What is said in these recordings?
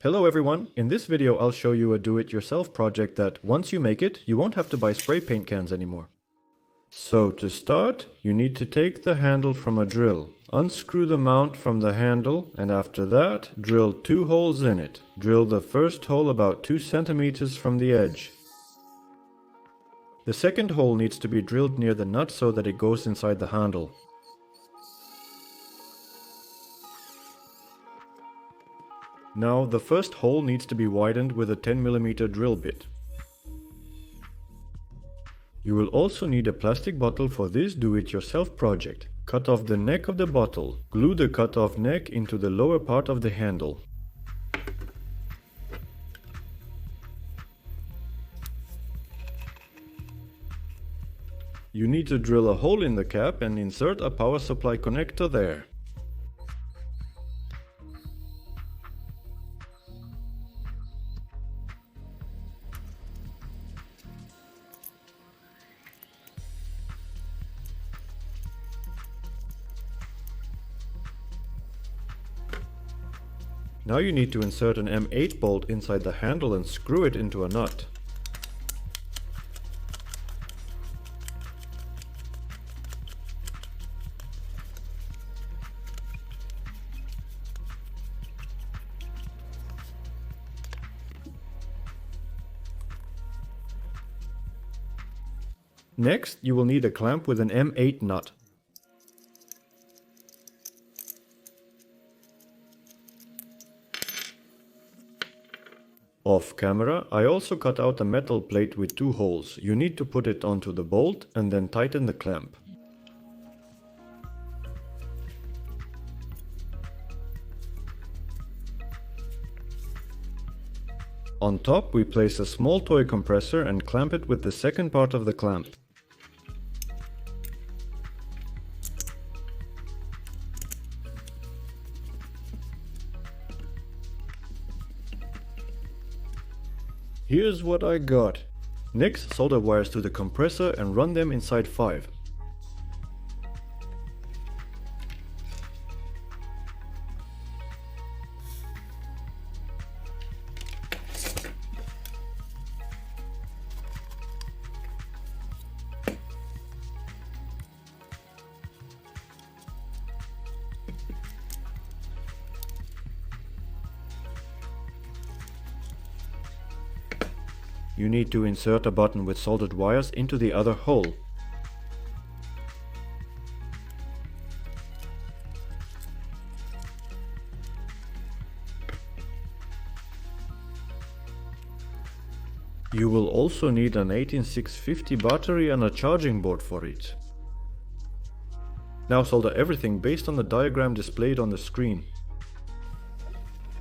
Hello everyone, in this video I'll show you a do-it-yourself project that, once you make it, you won't have to buy spray paint cans anymore. So to start, you need to take the handle from a drill, unscrew the mount from the handle, and after that, drill 2 holes in it. Drill the first hole about 2 centimeters from the edge. The second hole needs to be drilled near the nut so that it goes inside the handle. Now, the first hole needs to be widened with a 10mm drill bit. You will also need a plastic bottle for this do-it-yourself project. Cut off the neck of the bottle. Glue the cut off neck into the lower part of the handle. You need to drill a hole in the cap and insert a power supply connector there. Now you need to insert an M8 bolt inside the handle and screw it into a nut. Next, you will need a clamp with an M8 nut. Off camera, I also cut out a metal plate with 2 holes. You need to put it onto the bolt and then tighten the clamp. On top, we place a small toy compressor and clamp it with the second part of the clamp. Here's what I got. Next, solder wires to the compressor and run them inside 5. You need to insert a button with soldered wires into the other hole. You will also need an 18650 battery and a charging board for it. Now solder everything based on the diagram displayed on the screen.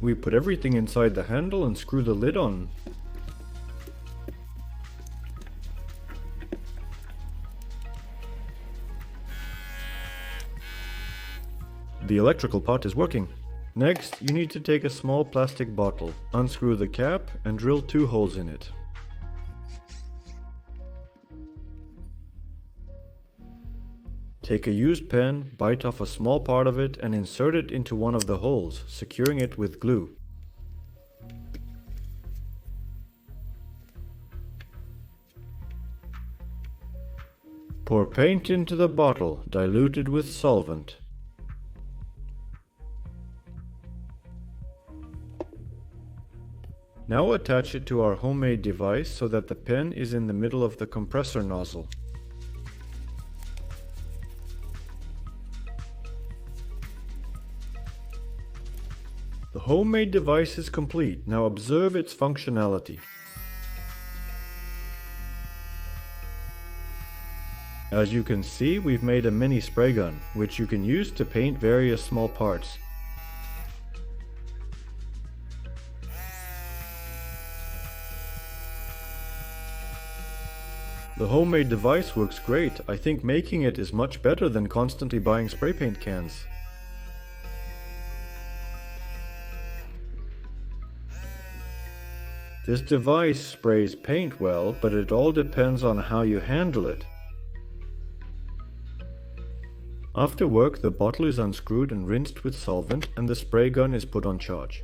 We put everything inside the handle and screw the lid on. The electrical part is working. Next, you need to take a small plastic bottle, unscrew the cap and drill 2 holes in it. Take a used pen, bite off a small part of it and insert it into one of the holes, securing it with glue. Pour paint into the bottle, diluted with solvent. Now attach it to our homemade device so that the pen is in the middle of the compressor nozzle. The homemade device is complete. Now observe its functionality. As you can see, we've made a mini spray gun, which you can use to paint various small parts. The homemade device works great. I think making it is much better than constantly buying spray paint cans. This device sprays paint well, but it all depends on how you handle it. After work, the bottle is unscrewed and rinsed with solvent, and the spray gun is put on charge.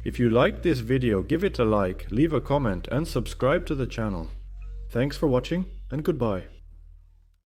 If you liked this video, give it a like, leave a comment and subscribe to the channel. Thanks for watching and goodbye.